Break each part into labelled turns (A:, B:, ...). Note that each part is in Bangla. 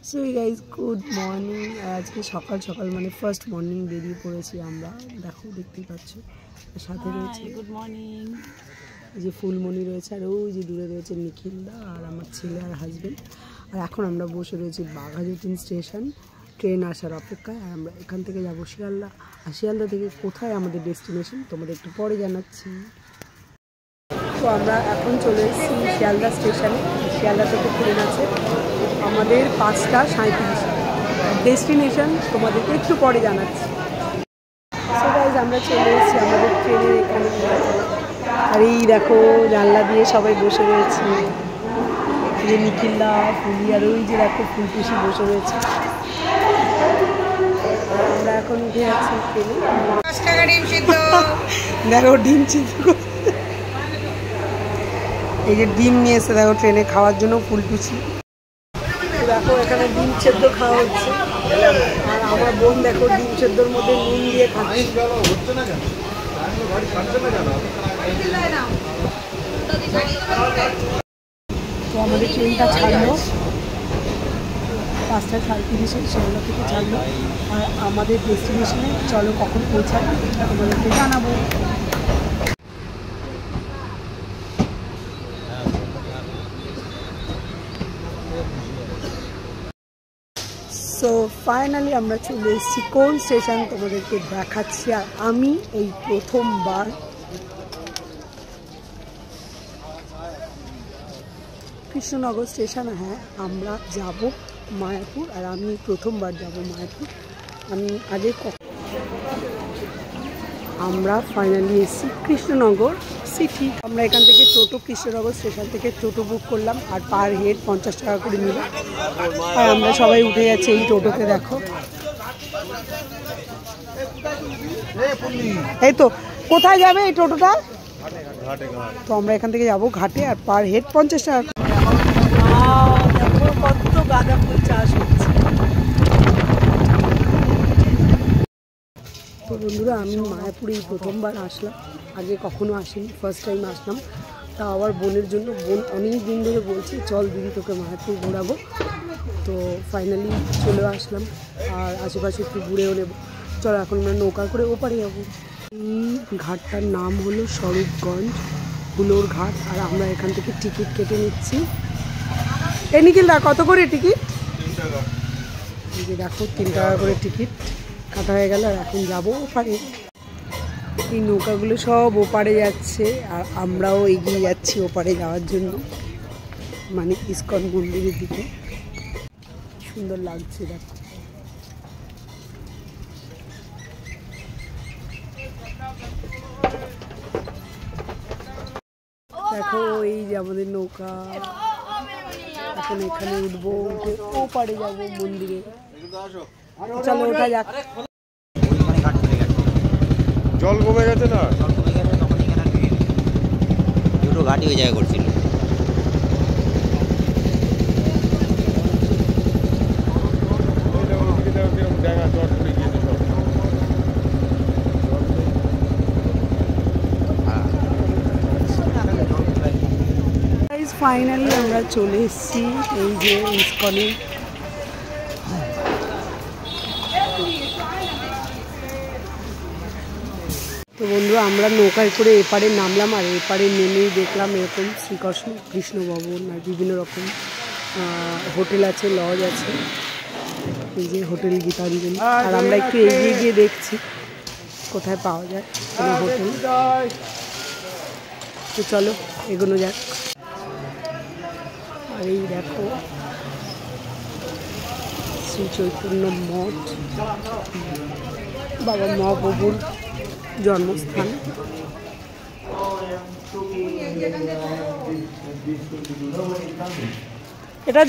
A: So guys good morning. আজকে সকাল সকাল মানে ফার্স্ট মর্নিং বেরিয়ে পড়েছি আমরা, দেখতেই পাচ্ছ। সাথে রয়েছে
B: গুড মর্নিং,
A: এই যে ফুলমণি রয়েছে, আর ওই যে দূরে রয়েছে নিখিলদা আর আমার ছেলে আর হাজব্যান্ড। আর এখন আমরা বসে রয়েছি বাঘাযতীন স্টেশন, ট্রেন আসার অপেক্ষায়। আর আমরা এখান থেকে যাবো শিয়ালদা। আর শিয়ালদা থেকে কোথায় আমাদের ডেস্টিনেশন তোমাদের একটু পরে জানাচ্ছি। তো আমরা এখন চলে এসেছি শিয়ালদা স্টেশনে। শিয়ালদা থেকে ট্রেন আছে আমাদের 5:37। ডেস্টিনেশন তোমাদেরকে একটু পরে জানাচ্ছি। সো গাইজ আমরা চলে এসেছি আমাদের ট্রেনের এখানে। আর এই দেখো জানলা দিয়ে সবাই বসে রয়েছে, এই যে নিখিলদা, ফুলি, আর ওই যে দেখো ফুলটুসি বসে রয়েছে। আমরা এখন উঠে যাচ্ছি ট্রেনে। দেখো ডিম সিদ্ধ, এই যে ডিম নিয়ে এসে দেখো ট্রেনে খাওয়ার জন্য ফুলটুসি। দেখো এখানে ডিম সেদ্ধ খাওয়া হচ্ছে। আর আমার বোন দেখো ডিম সেদ্ধর মধ্যে নুন দিয়ে খাচ্ছে। তো আমাদের ট্রেনটা ছাড়লো 5:37 শিয়ালদা থেকে ছাড়লো। আর আমাদের ডেস্টিনেশনে চলো কখন পৌঁছাবে আমাদেরকে জানাবো। সো ফাইনালি আমরা চলে এসেছি কোন স্টেশন তোমাদেরকে দেখাচ্ছি। আর আমি এই প্রথমবার কৃষ্ণনগর স্টেশন, হ্যাঁ আমরা যাব মায়াপুর। আর আমি প্রথমবার যাব মায়াপুর, আমি আগে আমরা ফাইনালি এসেছি কৃষ্ণনগর সিটি। আমরা এখান থেকে টোটো, কৃষ্ণনগর স্টেশন থেকে টোটো বুক করলাম। আর পার হেড 50 টাকা করে নিল। আর আমরা সবাই উঠে যাচ্ছি এই টোটোতে। দেখো এই তো কোথায় যাবে এই টোটোটা? তো আমরা এখান থেকে যাব ঘাটে। আর পার হেড 50 টাকা। দেখো কত গাঁদা ফুল চাষ হচ্ছে। তো বন্ধুরা আমি মায়াপুরে এই প্রথমবার আসলাম, আগে কখনো আসিনি, ফার্স্ট টাইম আসলাম। তা আবার বোনের জন্য, বোন অনেক দিন ধরে বলছে চল দিদি তোকে মায়াপুর ঘোরাবো। তো ফাইনালি চলে আসলাম। আর আশেপাশে একটু ঘুরেও নেবো। চলো এখন আমরা নৌকা করে ওপারে যাবো। এই ঘাটটার নাম হলো স্বরূপগঞ্জ হুলোর ঘাট। আর আমরা এখান থেকে টিকিট কেটে নিচ্ছি। এই নিখিলদা কত করে টিকিট? এই যে দেখো 3 টাকা করে টিকিট কাটা হয়ে গেল। আর এখন যাবো ওপারে। এই নৌকাগুলো সব ওপারে যাচ্ছে আর আমরাও এগিয়ে যাচ্ছি ওপারে যাওয়ার জন্য, মানে ইস্কন মন্দিরের দিকে। সুন্দর লাগছে দেখো। দেখো এই যে আমাদের নৌকা, এখন এখানে উঠবো, উঠে ওপারে যাবো মন্দিরে। চলো ওঠা যাক।
C: জল কমে গেছে না,
D: দুটো ঘাটি ওই জায়গায় করছিল।
A: ফাইনালি আমরা চলে এসেছি এই যে ইস্কনে। তো বন্ধুরা আমরা নৌকায় করে এপারে নামলাম। আর এপারে নেমেই দেখলাম এরকম শ্রীকৃষ্ণ কৃষ্ণ ভবন আর বিভিন্ন রকম হোটেল আছে, লজ আছে। এই যে হোটেল গীতাঞ্জলি। আর আমরা একটু এগিয়ে গিয়ে দেখছি কোথায় পাওয়া যায় কোনো হোটেল। তো চলো এগোনো যাক। আর এই দেখো শ্রী চৈতন্য মঠ, বাবা মহাপ্রভুর জন্মস্থান। এটা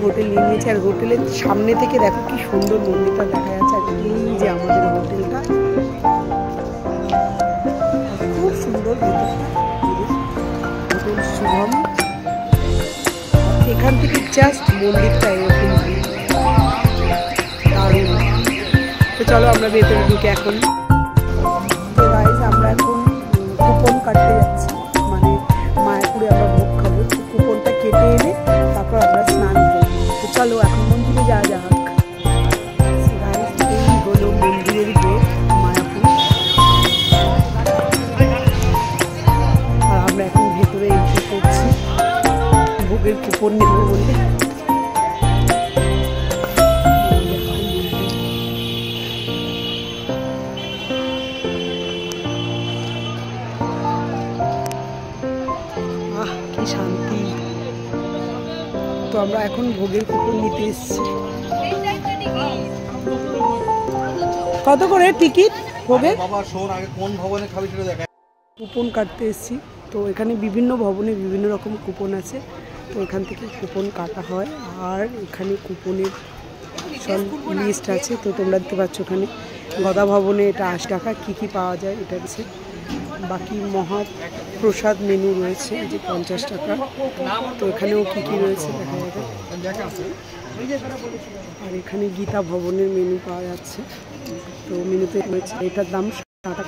A: হোটেল নিয়ে নিয়েছি, আর হোটেলের সামনে থেকে দেখো কি সুন্দর মন্দিরটা দেখা যাচ্ছে। আর এই যে আমাদের হোটেলটা খুব সুন্দর, হোটেল শুভম। এখান থেকে জাস্ট মন্দিরটা এরকম দারুণ। তো চলো আমরা ভেতরে ঢুকে এখন। তো গাইস আমরা এখন কুপন কাটতে যাচ্ছি, মানে মায়াপুরে আমরা ভোগ খাবো। কুপনটা কেটে এনে তারপর আমরা স্নান করবো। তো চলো এখন মন্দিরে যাওয়া যাক। এই হলো মন্দিরের গেট মায়াপুর, আর আমরা এখন ভেতরে এন্ট্রি করছি ভোগের কুপন নেব বলে। কি শান্তি। তো আমরা এখন ভোগের কুপন নিতে এসেছি। কত করে টিকিট ভোগের?
C: কোন ভবনে খাবি সেটা দেখা।
A: কুপন কাটতে এসেছি। তো এখানে বিভিন্ন ভবনে বিভিন্ন রকম কুপন আছে, তো এখান থেকে কুপন কাটা হয়। আর এখানে কুপনের সব লিস্ট আছে, তো তোমরা দেখতে পাচ্ছ এখানে গদা ভবনে এটা 80 টাকা। কী কী পাওয়া যায় এটা আছে। বাকি মহাপ্রসাদ মেনু রয়েছে এই যে 50 টাকা। তো এখানেও কী কী রয়েছে দেখা যাবে। আর এখানে গীতা ভবনের মেনু পাওয়া যাচ্ছে, তো মেনুতে রয়েছে এটার দাম 60 টাকা।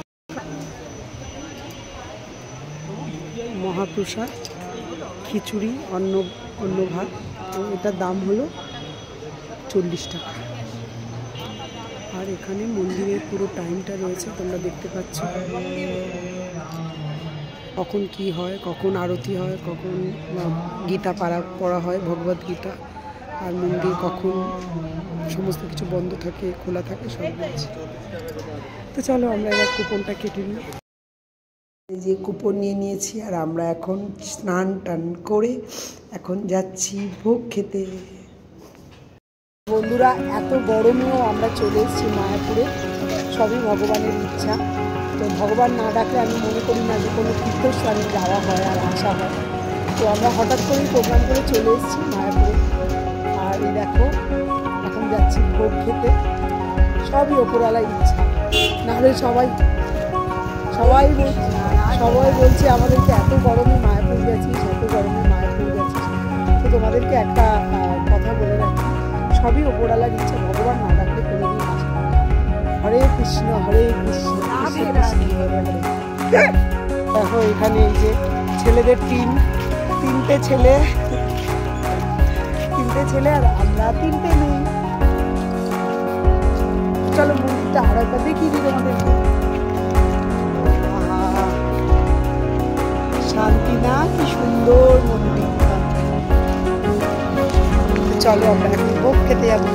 A: মহাপ্রসাদ খিচুড়ি অন্ন ভাত, তো এটার দাম হলো 40 টাকা। আর এখানে মন্দিরের পুরো টাইমটা রয়েছে, তোমরা দেখতে পাচ্ছ কখন কি হয়, কখন আরতি হয়, কখন গীতা পড়া হয় ভগবদ গীতা, আর মন্দির কখন সমস্ত কিছু বন্ধ থাকে খোলা থাকে সব রয়েছে। তো চলো আমরা এবার কুপনটা কেটে নিই। এই যে কুপন নিয়ে নিয়েছি, আর আমরা এখন স্নান টান করে এখন যাচ্ছি ভোগ খেতে। বন্ধুরা এত গরমেও আমরা চলে এসেছি মায়াপুরে, সবই ভগবানের ইচ্ছা। তো ভগবান না ডাকলে আমি মনে করি না যে কোনো তীর্থস্থানে যাওয়া হয় আর আসা হয়। তো আমরা হঠাৎ করেই প্রোগ্রাম করে চলে এসেছি মায়াপুরে। আর এই দেখো এখন যাচ্ছি ভোগ খেতে, সবই ওপরওয়ালার ইচ্ছা। নাহলে সবাই বলছে আমাদেরকে এত গরমে মায়াপুর গেছিস, এত গরমে মায়াপুর গেছিস। তো তোমাদেরকে একটা কথা বলে রাখি, সবই ওপরওয়ালার ইচ্ছা, ভগবান না ডাকলে কোনোদিন আসে না। হরে কৃষ্ণ হরে কৃষ্ণ কৃষ্ণ কৃষ্ণ হরে হরে। দেখো এখানে এই যে ছেলেদের তিনটে ছেলে, আর আমরা 3টে মেয়ে। চলো মন্দিরটা আর একবার দেখিয়ে দিই তোমাদেরকে। শান্তি না, কি সুন্দর মন্দিরটা। চলো আমরা এখন ভোগ খেতে যাবো।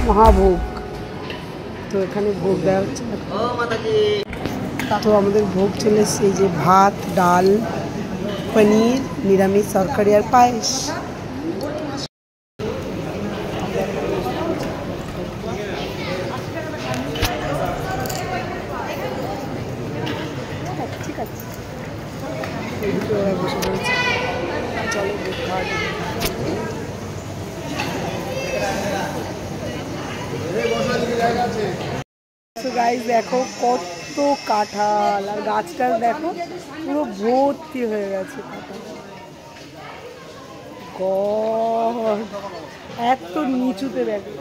A: মহাভোগ, তো এখানে ভোগ দেওয়া হচ্ছে। তো আমাদের ভোগ চলে এসছে, এই যে ভাত, ডাল, পনির, নিরামিষ তরকারি আর পায়েস। ঠিক আছে, বসে পড়েছে। চলো ভোগ খাওয়া। তো গাইস দেখো কত কাঁঠাল, আর গাছটা দেখো পুরো ভর্তি হয়ে গেছে কাঁঠাল। গড, এত নিচুতে দেখো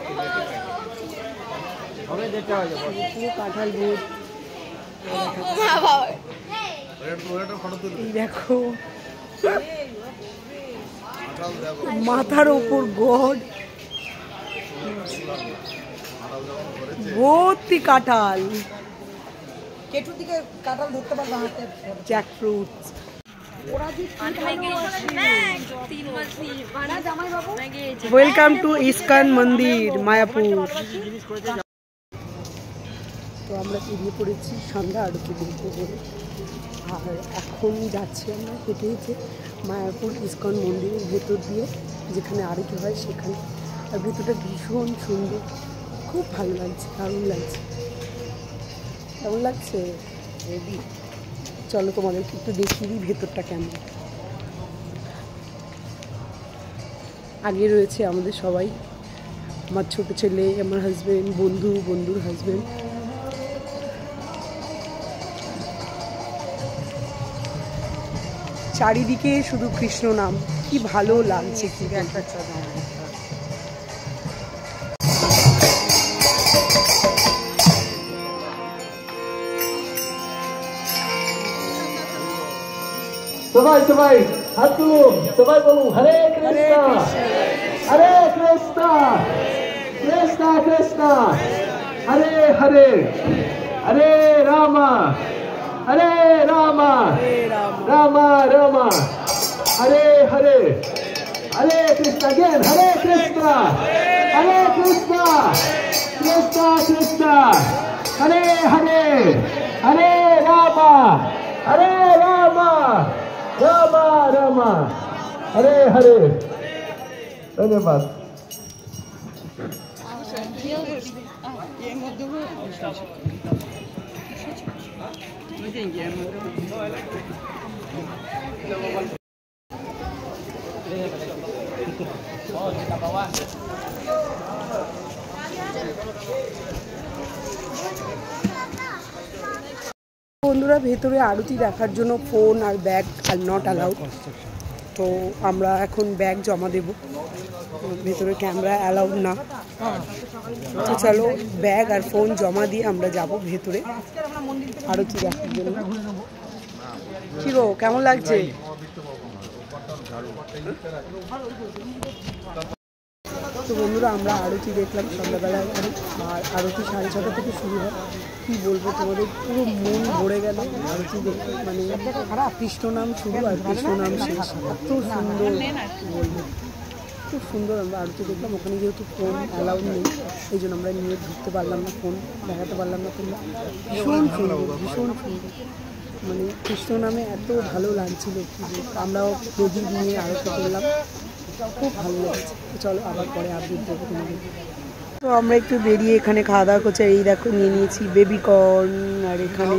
A: পুরো কাঁঠাল ভর্তি। এই দেখো মাথার ওপর গড ভর্তি কাঁঠাল।
B: কেটুর দিকে কাঁঠাল ধরতে পারবে হাতে।
A: জ্যাকফ্রুট। ওয়েলকাম টু ইস্কন মন্দির মায়াপুর। তো আমরা বেরিয়ে পড়েছি সন্ধ্যা আরতি দেখবো বলে, আর এখন যাচ্ছি আমরা হেঁটে হেঁটে মায়াপুর ইস্কন মন্দিরের ভেতর দিয়ে, যেখানে আরতি হয় সেখানে। আর ভেতরটা ভীষণ সুন্দর, খুব ভালো লাগছে, দারুণ লাগছে। কেমন লাগছে? চলো তোমাদেরকে একটু দেখিয়ে দিই ভেতরটা কেমন। আগে রয়েছে আমাদের সবাই, আমার ছোট ছেলে, আমার হাজব্যান্ড, বন্ধুর হাজব্যান্ড। চারিদিকে শুধু কৃষ্ণ নাম, কি ভালো লাগছে। কি একটা
E: সবাই হাত তুলুন, সবাই বলুন হরে কৃষ্ণ হরে কৃষ্ণ কৃষ্ণ কৃষ্ণ হরে হরে হরে রামা হরে রামা রামা রামা হরে হরে হরে কৃষ্ণ। again হরে কৃষ্ণ কৃষ্ণ কৃষ্ণ হরে হরে হরে রামা রামা রামা হরে হরে। ধন্যবাদ।
A: বন্ধুরা, ভেতরে আরতি দেখার জন্য ফোন আর ব্যাগ আর নট অ্যালাউড। তো আমরা এখন ব্যাগ জমা দেব, ভেতরে ক্যামেরা অ্যালাউড না। তো চলো ব্যাগ আর ফোন জমা দিয়ে আমরা যাব ভেতরে আরতি দেখার জন্য। কি গো, কেমন লাগছে? তো বন্ধুরা, আমরা আরতি দেখলাম সন্ধ্যাবেলায়, আর আরতি 6:30 থেকে শুরু হয়। কী বলবো তোমাদের, পুরো মন ভরে গেল আরতি দেখে। মানে কৃষ্ণ নাম শুরু আর কৃষ্ণ নাম শেষ, এত সুন্দর বলবো, খুব সুন্দর। আমরা আরতি দেখলাম, ওখানে যেহেতু ফোন অ্যালাউড নেই এই জন্য আমরা নিয়ে ঢুকতে পারলাম না, ফোন দেখাতে পারলাম না। তোমরা ভীষণ সুন্দর, ভীষণ সুন্দর, মানে কৃষ্ণ নামে এত ভালো লাগছিল। আমরাও প্রদীপ নিয়ে আরতি করলাম, খুব ভালো লেগেছে। চলো আবার পরে আপডেট দেবো তোমাদের। তো আমরা একটু বেরিয়ে এখানে খাওয়া দাওয়া করছি। এই দেখো নিয়ে নিয়েছি বেবি কর্ন, আর এখানে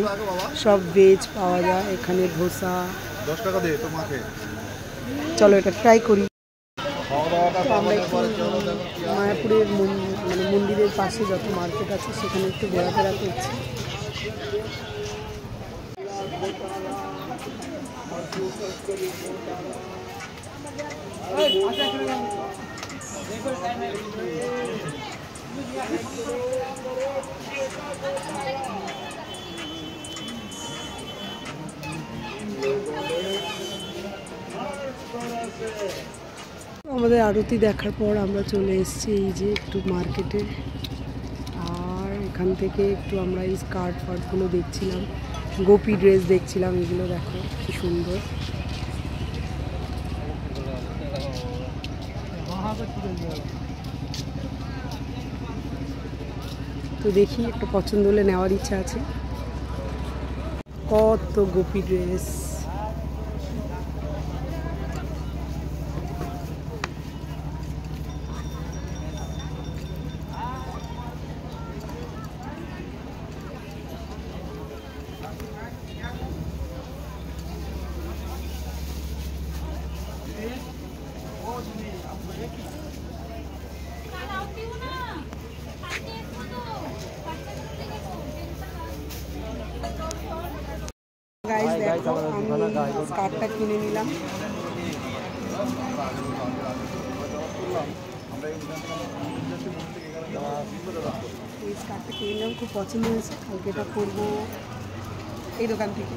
A: সব ভেজ পাওয়া যায়, এখানে ধোসা।
C: 10 টাকা দে তোমাকে।
A: চলো এটা ট্রাই করি। তো আমরা একটু মায়াপুরের মানে মন্দিরের পাশে যত মার্কেট আছে সেখানে একটু ঘোরাফেরা করছি। আমাদের আরতি দেখার পর আমরা চলে এসেছি এই যে একটু মার্কেটে, আর এখান থেকে একটু আমরা এই স্কার্ট ফার্টগুলো দেখছিলাম, গোপী ড্রেস দেখছিলাম। এগুলো দেখো কি সুন্দর। তো দেখি একটা পছন্দ হলে নেওয়ার ইচ্ছা আছে। কত গোপী ড্রেস, আমি স্কার্টটা কিনে নিলাম। এই স্কার্টটা কিনে নিলাম, খুব পছন্দ হয়েছে। কালকে এটা করবো এই দোকান থেকে।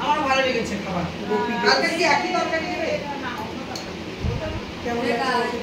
B: আমার ভালো লেগেছে খাবার। কালকে কি একই তরকারি দেবে?
A: কেমন লাগছে?